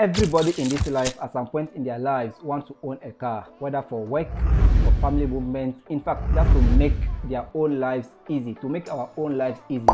Everybody in this life at some point in their lives want to own a car, whether for work or family movement. In fact, just to make their own lives easy, to make our own lives easy.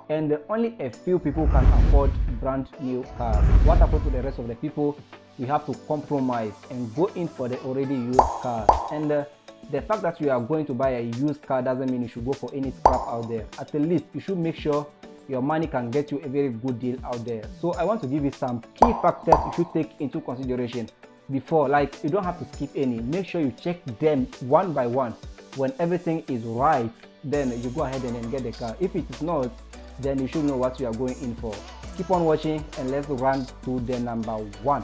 And only a few people can afford brand new cars. What happens to the rest of the people? We have to compromise and go in for the already used cars. And the fact that you are going to buy a used car doesn't mean you should go for any scrap out there. At least you should make sure your money can get you a very good deal out there. So I want to give you some key factors you should take into consideration before. Like, you don't have to skip any. Make sure you check them one by one. When everything is right, then you go ahead and then get the car. If it is not, then you should know what you are going in for. Keep on watching and let's run to the number one.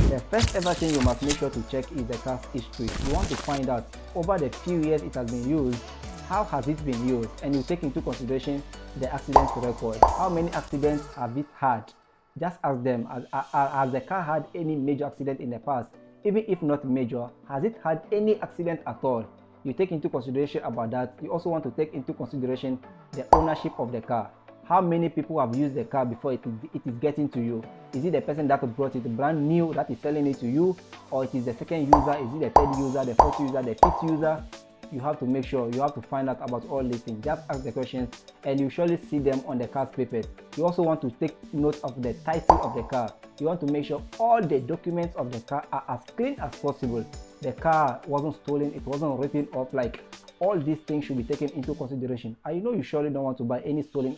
The first ever thing you must make sure to check is the car's history. You want to find out over the few years it has been used, how has it been used, and you take into consideration the accident record. How many accidents have it had? Just ask them, has the car had any major accident in the past? Even if not major, has it had any accident at all? You take into consideration about that. You also want to take into consideration the ownership of the car. How many people have used the car before it is getting to you? Is it the person that brought it brand new that is selling it to you, or it is the second user? Is it the third user, the fourth user, the fifth user? You have to make sure, you have to find out about all these things. Just ask the questions and you surely see them on the car's papers. You also want to take note of the title of the car. You want to make sure all the documents of the car are as clean as possible. The car wasn't stolen, it wasn't written off. Like, all these things should be taken into consideration. I know you surely don't want to buy any stolen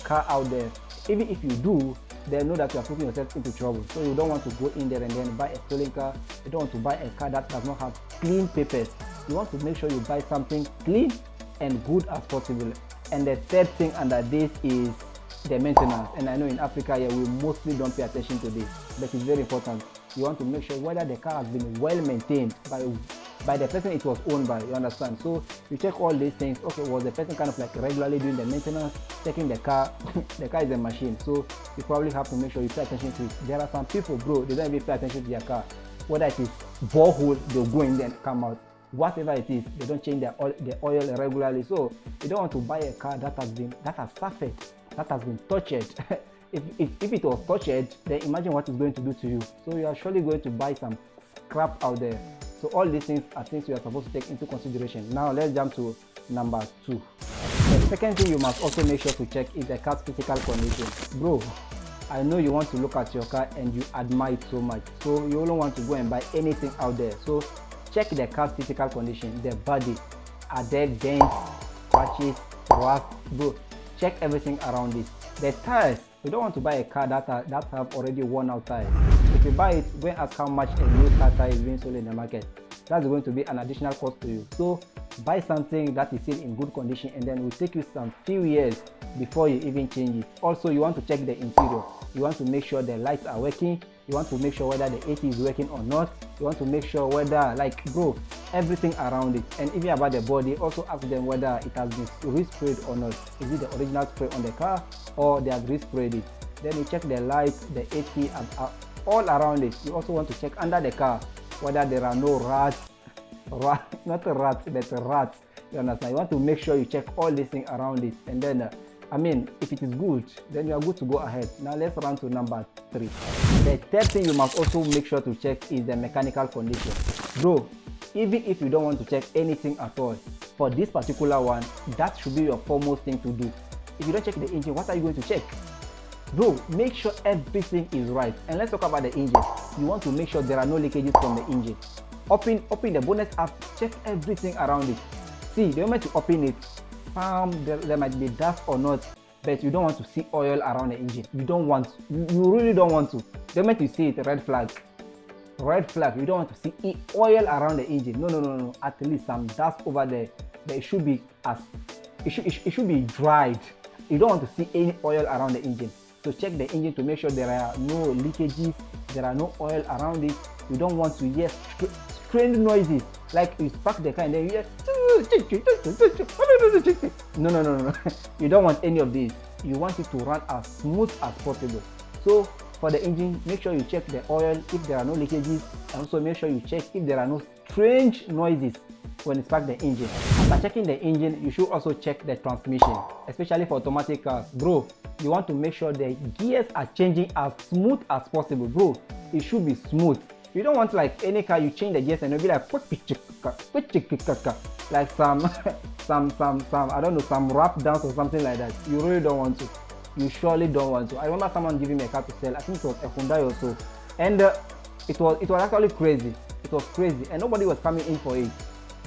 car out there. Even if you do, then know that you are putting yourself into trouble. So you don't want to go in there and then buy a stolen car. You don't want to buy a car that does not have clean papers. You want to make sure you buy something clean and good as possible. And the third thing under this is the maintenance. And I know in Africa here we mostly don't pay attention to this, but it's very important. You want to make sure whether the car has been well maintained by the person it was owned by, you understand? So you check all these things. Okay, was the person kind of like regularly doing the maintenance, checking the car? The car is a machine, so you probably have to make sure you pay attention to it. There are some people, bro, they don't even pay attention to their car. Whether it is borehole, they'll go in there and come out. Whatever it is, they don't change the oil regularly. So you don't want to buy a car that has suffered, that has been tortured. if it was tortured, then imagine what it's going to do to you. So you are surely going to buy some scrap out there. So all these things are things you are supposed to take into consideration. Now let's jump to number two. The second thing you must also make sure to check is the car's physical condition. Bro, I know you want to look at your car and you admire it so much, so you don't want to go and buy anything out there. So check the car's physical condition, the body. Are there dents, scratches, rust? Bro, check everything around this. The tires, you don't want to buy a car that have already worn out tires. If you buy it, go and ask how much a new car tire is being sold in the market. That's going to be an additional cost to you. So buy something that is still in good condition, and then it will take you some few years before you even change it. Also, you want to check the interior. You want to make sure the lights are working. You want to make sure whether the AC is working or not. You want to make sure whether, like, bro, everything around it. And even about the body, also ask them whether it has been re-sprayed or not. Is it the original spray on the car, or they have re-sprayed it? Then you check the lights, the AC, and all around it. You also want to check under the car whether there are no rats, not rats, but rats. You understand? You want to make sure you check all these things around it, and then if it is good, then you are good to go ahead. Now let's run to number three. The third thing you must also make sure to check is the mechanical condition. Bro, even if you don't want to check anything at all, for this particular one, that should be your foremost thing to do. If you don't check the engine, what are you going to check? Bro, make sure everything is right. And let's talk about the engine. You want to make sure there are no leakages from the engine. Open the bonnet up, check everything around it. See, the moment you open it, there might be dust or not, but you don't want to see oil around the engine. You don't want, you really don't want to. The moment you see it, red flag. Red flag. You don't want to see oil around the engine. No. At least some dust over there. But it should be it should be dried. You don't want to see any oil around the engine. So check the engine to make sure there are no leakages, there are no oil around it. You don't want to hear strange noises, like you spark the car and then you hear no. You don't want any of these. You want it to run as smooth as possible. So for the engine, make sure you check the oil if there are no leakages, and also make sure you check if there are no strange noises when you spark the engine. After checking the engine, you should also check the transmission, especially for automatic cars. Bro, you want to make sure the gears are changing as smooth as possible. Bro, it should be smooth. You don't want like any car you change the gears and it'll be like like some I don't know, some rap dance or something like that. You really don't want to. You surely don't want to. I remember someone giving me a car to sell. I think it was a Hyundai or so, and it was actually crazy. It was crazy, and nobody was coming in for it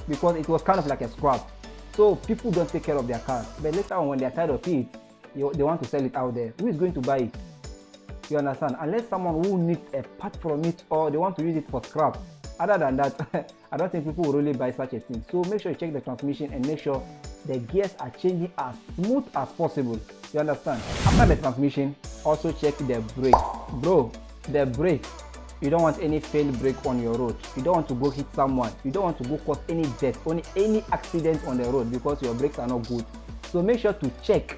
because it was kind of like a scrap. So people don't take care of their cars, but later on when they're tired of it, they want to sell it out there. Who is going to buy it? You understand? Unless someone who needs a part from it or they want to use it for scrap. Other than that, I don't think people will really buy such a thing. So make sure you check the transmission and make sure the gears are changing as smooth as possible. You understand? After the transmission, also check the brakes. Bro, the brakes, you don't want any failed brake on your road. You don't want to go hit someone. You don't want to go cause any death, any accident on the road because your brakes are not good. So make sure to check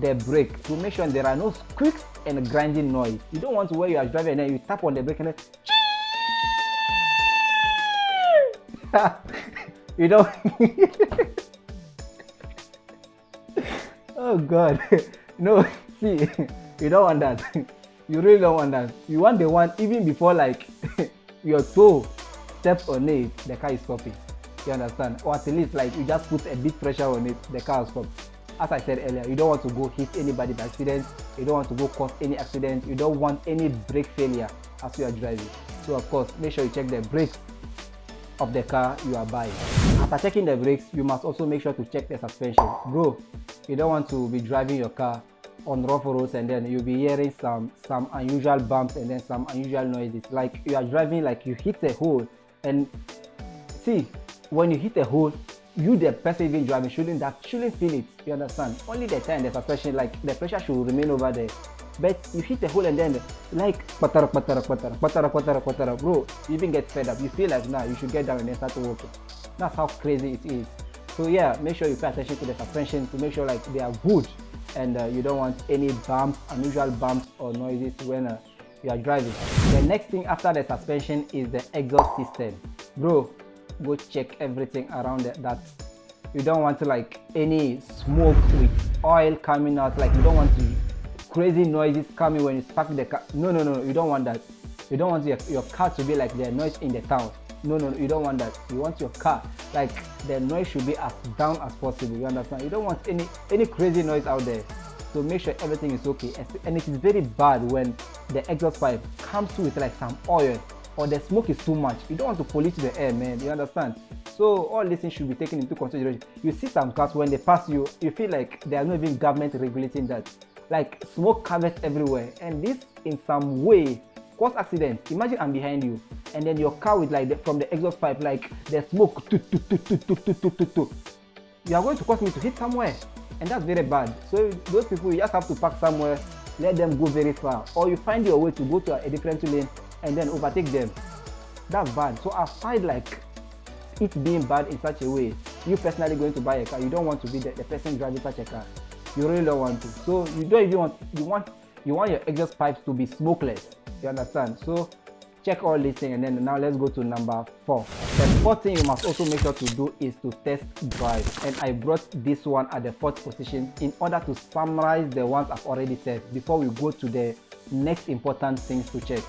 the brake to make sure there are no squeaks and grinding noise. You don't want to where you are driving and then you tap on the brake and then you don't oh god, no, see, you don't want that. You really don't want that. You want the one even before like your toe steps on it, the car is stopping. You understand? Or at least like you just put a bit pressure on it, the car will stop. As I said earlier, you don't want to go hit anybody by accident. You don't want to go cause any accident. You don't want any brake failure as you are driving. So of course, make sure you check the brakes of the car you are buying. After checking the brakes, you must also make sure to check the suspension. Bro, you don't want to be driving your car on rough roads and then you'll be hearing some unusual bumps and then some unusual noises. Like you are driving, like you hit a hole, and see, when you hit a hole, you the person even driving shouldn't feel it. You understand? Only the time the suspension, like the pressure should remain over there. But you hit a hole and then like bro, you even get fed up. You feel like now you should get down and then start walking. That's how crazy it is. So yeah, make sure you pay attention to the suspension to make sure like they are good, and you don't want any bumps, unusual bumps or noises when you are driving. The next thing after the suspension is the exhaust system. Bro, go check everything around that. You don't want to like any smoke with oil coming out. Like you don't want to crazy noises coming when you spark the car. No, you don't want that. You don't want your car to be like the noise in the town. No, you don't want that. You want your car like the noise should be as down as possible. You understand? You don't want any crazy noise out there. So make sure everything is okay. And it is very bad when the exhaust pipe comes with like some oil or the smoke is too much. You don't want to pollute the air, man. You understand? So all these things should be taken into consideration. You see some cars when they pass you, you feel like there are not even government regulating that. Like smoke covers everywhere, and this in some way cause accidents. Imagine I'm behind you and then your car with like from the exhaust pipe, like the smoke, you are going to cause me to hit somewhere, and that's very bad. So those people, you just have to park somewhere, let them go very far, or you find your way to go to a different lane and then overtake them. That's bad. So aside like it being bad in such a way, you personally going to buy a car, you don't want to be the person driving such a car. You really don't want to. So you don't even want you want your exhaust pipes to be smokeless. You understand? So check all these things, and then now let's go to number 4. The fourth thing you must also make sure to do is to test drive, and I brought this one at the 4th position in order to summarize the ones I've already said before we go to the next important things to check.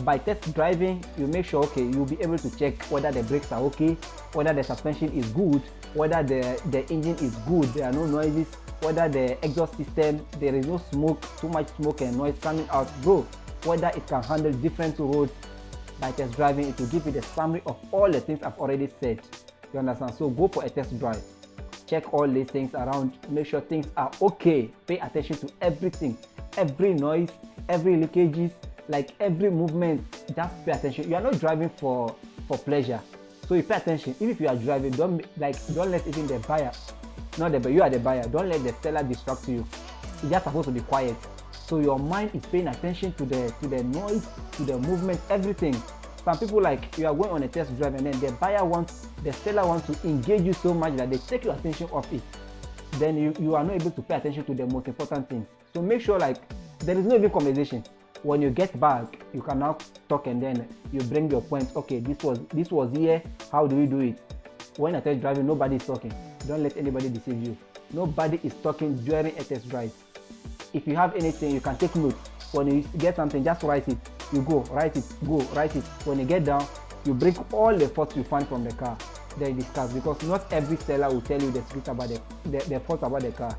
By test driving, you make sure, okay, you'll be able to check whether the brakes are okay, whether the suspension is good, whether the engine is good, there are no noises, whether the exhaust system, there is no smoke, too much smoke and noise coming out, bro, whether it can handle different roads. By test driving, it will give you the summary of all the things I've already said. You understand? So go for a test drive, check all these things around, make sure things are okay, pay attention to everything, every noise, every leakages, like every movement. Just pay attention. You are not driving for pleasure, so you pay attention. Even if you are driving, don't let even the buyer, not the buyer, you are the buyer, don't let the seller distract you. It's just supposed to be quiet, so your mind is paying attention to the noise, to the movement, everything. Some people, like, you are going on a test drive and then the seller wants to engage you so much that they take your attention off it. Then you are not able to pay attention to the most important things. So make sure like there is no even conversation. When you get back, you can now talk and then you bring your point. Okay, this was here, how do we do it? When a test driving, nobody is talking. Don't let anybody deceive you. Nobody is talking during a test drive. If you have anything, you can take notes. When you get something, just write it. you go write it, go write it. When you get down, you bring all the faults you find from the car, then discuss, because not every seller will tell you the secret about the faults about the car.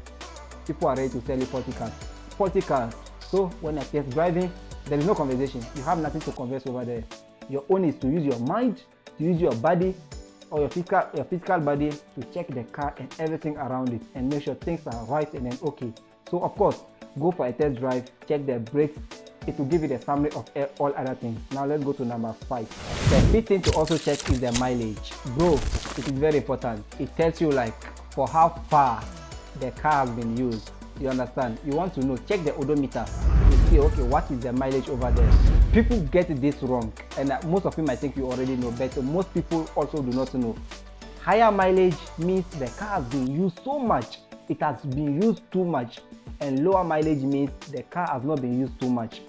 People are ready to sell you 40 cars. So when I test driving, there is no conversation. You have nothing to converse over there. Your own is to use your mind, to use your body or your physical body to check the car and everything around it and make sure things are right and then okay. So of course, go for a test drive, check the brakes. It will give you the summary of all other things. Now let's go to number 5. The big thing to also check is the mileage. Bro, it is very important. It tells you like for how far the car has been used. You understand? You want to know, check the odometer to see, okay, what is the mileage over there. People get this wrong, and most of them I think you already know, but most people also do not know. Higher mileage means the car has been used so much, it has been used too much, and lower mileage means the car has not been used too much.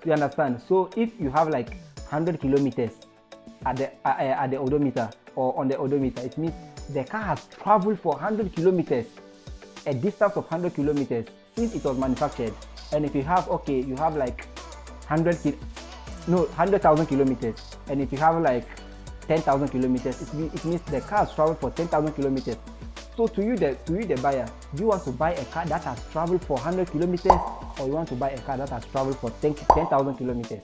You understand? So if you have like 100 kilometers at the odometer or on the odometer, it means the car has traveled for 100 kilometers, a distance of 100 kilometers since it was manufactured. And if you have, okay, you have like 100,000 kilometers, and if you have like 10,000 kilometers, it means the car has traveled for 10,000 kilometers. So to you the buyer, do you want to buy a car that has traveled for 100 kilometers, or you want to buy a car that has traveled for 10,000 kilometers?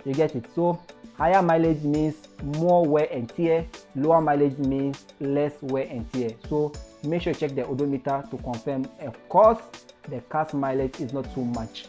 You get it? So higher mileage means more wear and tear, lower mileage means less wear and tear. So make sure you check the odometer to confirm, of course, the car's mileage is not too much.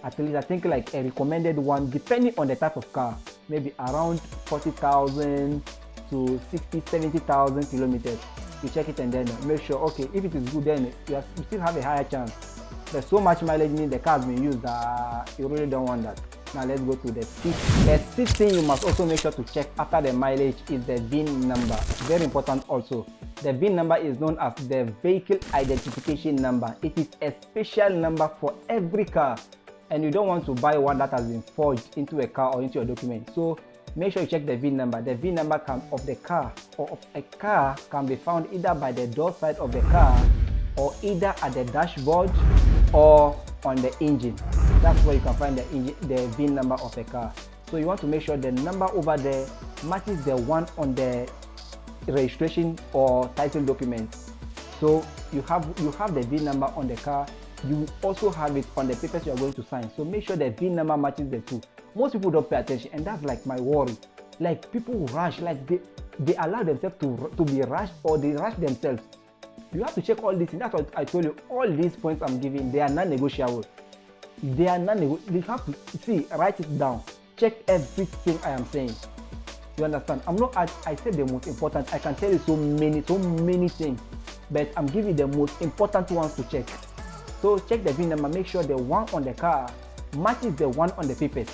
At least I think like a recommended one, depending on the type of car, maybe around 40,000 to 60-70,000 kilometers. You check it and then make sure, okay, if it is good, then you still have a higher chance. But so much mileage means the car has been used that you really don't want that. Now let's go to the sixth. The sixth thing you must also make sure to check after the mileage is the VIN number. Very important also. The VIN number is known as the vehicle identification number. It is a special number for every car, and you don't want to buy one that has been forged into a car or into your document. So make sure you check the VIN number. The VIN number of the car or of a car can be found either by the door side of the car, or either at the dashboard or on the engine. That's where you can find the VIN number of a car. So you want to make sure the number over there matches the one on the registration or title document. So you have the VIN number on the car. You also have it on the papers you are going to sign. So make sure the VIN number matches the two. Most people don't pay attention, and that's like my worry. Like people rush, like they allow themselves to be rushed, or they rush themselves. You have to check all these things. That's what I told you. All these points I'm giving, they are non-negotiable. They are non-negotiable. You have to see, write it down. Check everything I am saying. You understand? I said the most important. I can tell you so many things, but I'm giving the most important ones to check. So check the VIN number. Make sure the one on the car matches the one on the papers.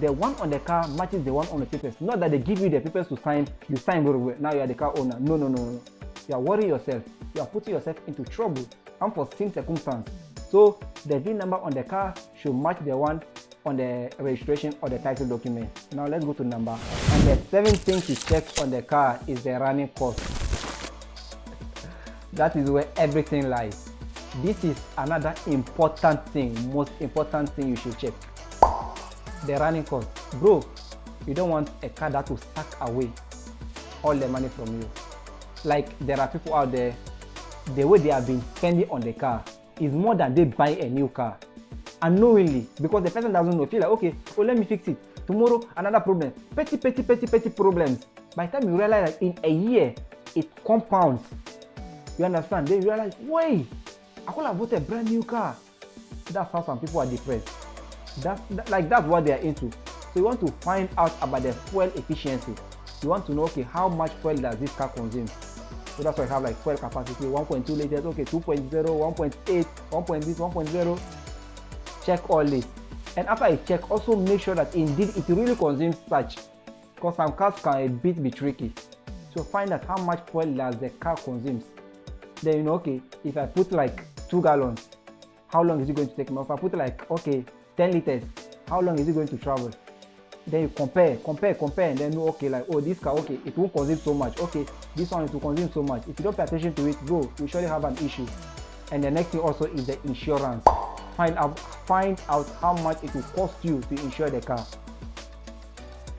The one on the car matches the one on the papers. Not that they give you the papers to sign, you sign very well, now you are the car owner. No. You are worrying yourself. You are putting yourself into trouble, unforeseen circumstance. So the VIN number on the car should match the one on the registration or the title document. Now let's go to number. And the seventh thing to check on the car is the running cost. That is where everything lies. This is another important thing, most important thing you should check. The running cost. Bro, you don't want a car that will suck away all the money from you. Like there are people out there, the way they have been spending on the car is more than they buy a new car. Unknowingly, because the person doesn't know, feel like, okay, let me fix it. Tomorrow, another problem. Petty problems. By the time you realize that in a year, it compounds. You understand? They realize, wait, I could have bought a brand new car. That's how some people are depressed. That's what they are into. So you want to find out about the fuel efficiency. You want to know, okay, how much fuel does this car consume? So that's why I have like fuel capacity, 1.2 liters, okay, 2.0, 1.8, 1.0. Check all this. And after I check, also make sure that indeed it really consumes such. Because some cars can a bit be tricky. So find out how much fuel does the car consumes. Then you know, okay, if I put like 2 gallons, how long is it going to take me? If I put like, okay, 10 liters, how long is it going to travel? Then you compare, and then know, okay, like, oh, this car, okay, it won't consume so much. Okay, this one, it will consume so much. If you don't pay attention to it, bro, you surely have an issue. And the next thing also is the insurance. find out how much it will cost you to insure the car.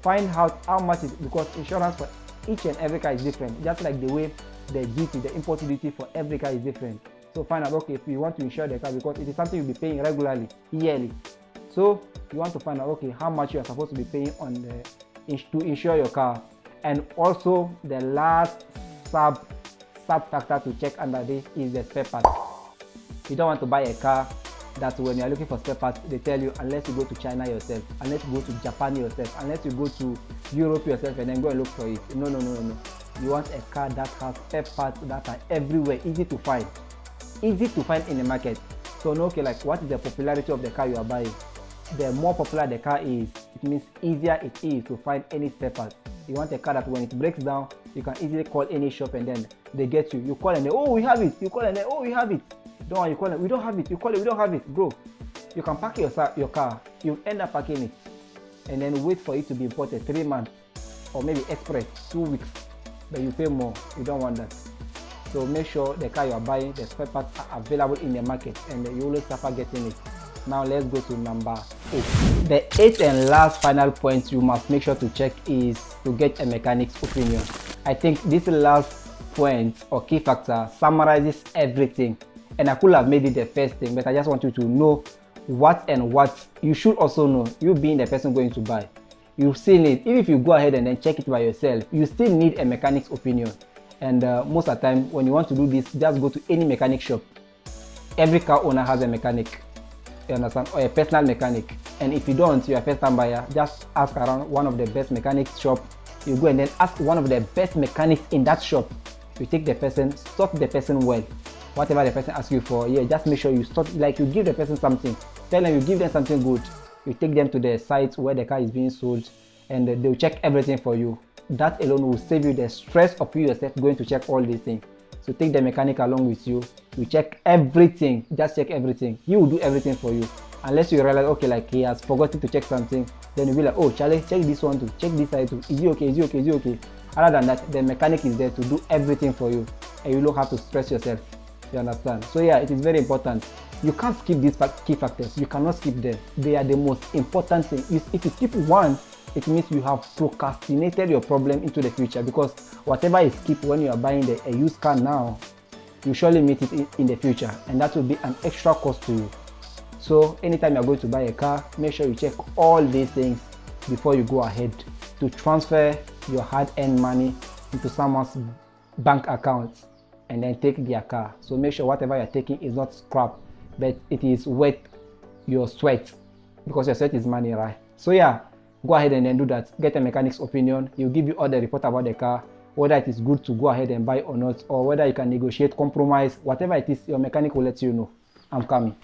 Find out how much it, because insurance for each and every car is different, just like the way the duty, the import duty for every car is different. So find out, okay, if you want to insure the car, because it is something you'll be paying regularly, yearly. So you want to find out, okay, how much you are supposed to be paying on to insure your car. And also the last sub factor to check under this is the spare parts. You don't want to buy a car that when you are looking for spare parts, they tell you unless you go to China yourself, unless you go to Japan yourself, unless you go to Europe yourself and then go and look for it. No. You want a car that has spare parts that are everywhere, easy to find in the market. So no, okay, like what is the popularity of the car you are buying? The more popular the car is, it means easier it is to find any spare parts. You want a car that when it breaks down, you can easily call any shop and then they get you. You call and they, oh, we have it. You call and they, oh, we have it. Don't want, you call it, we don't have it. You call it, we don't have it. Bro, you can pack your car, you end up packing it and then wait for it to be imported 3 months or maybe express 2 weeks, but you pay more. You don't want that. So make sure the car you are buying, the spare parts are available in the market and you always suffer getting it. Now let's go to number 8. The 8th and last final point you must make sure to check is to get a mechanic's opinion. I think this last point or key factor summarizes everything, and I could have made it the first thing, but I just want you to know what you should also know, you being the person going to buy. You still need, even if you go ahead and then check it by yourself, you still need a mechanic's opinion. And most of the time when you want to do this, just go to any mechanic shop. Every car owner has a mechanic, you understand, or a personal mechanic. And if you don't, you're a first time buyer, just ask around one of the best mechanics shop. You go and then ask one of the best mechanics in that shop. You take the person, stop the person well. Whatever the person asks you for, yeah, just make sure you stop, like you give the person something. Tell them you give them something good. You take them to the site where the car is being sold and they'll check everything for you. That alone will save you the stress of you yourself going to check all these things. So take the mechanic along with you. You check everything, just check everything. He will do everything for you. Unless you realize, okay, like he has forgotten to check something, then you'll be like, oh, Charlie, check this one too, check this side too. Is it okay? Is it okay? Is it okay? Other than that, the mechanic is there to do everything for you and you don't have to stress yourself. You understand? So yeah, it is very important. You can't skip these key factors. You cannot skip them. They are the most important thing. If you skip one, it means you have procrastinated your problem into the future, because whatever you skip when you are buying a used car now, you surely meet it in the future, and that will be an extra cost to you. So anytime you're going to buy a car, make sure you check all these things before you go ahead to transfer your hard-earned money into someone's bank account and then take their car. So make sure whatever you're taking is not scrap, but it is worth your sweat, because your sweat is money, right? So yeah, go ahead and then do that. Get a mechanic's opinion. He'll give you all the report about the car, whether it is good to go ahead and buy or not, or whether you can negotiate, compromise, whatever it is, your mechanic will let you know. I'm coming.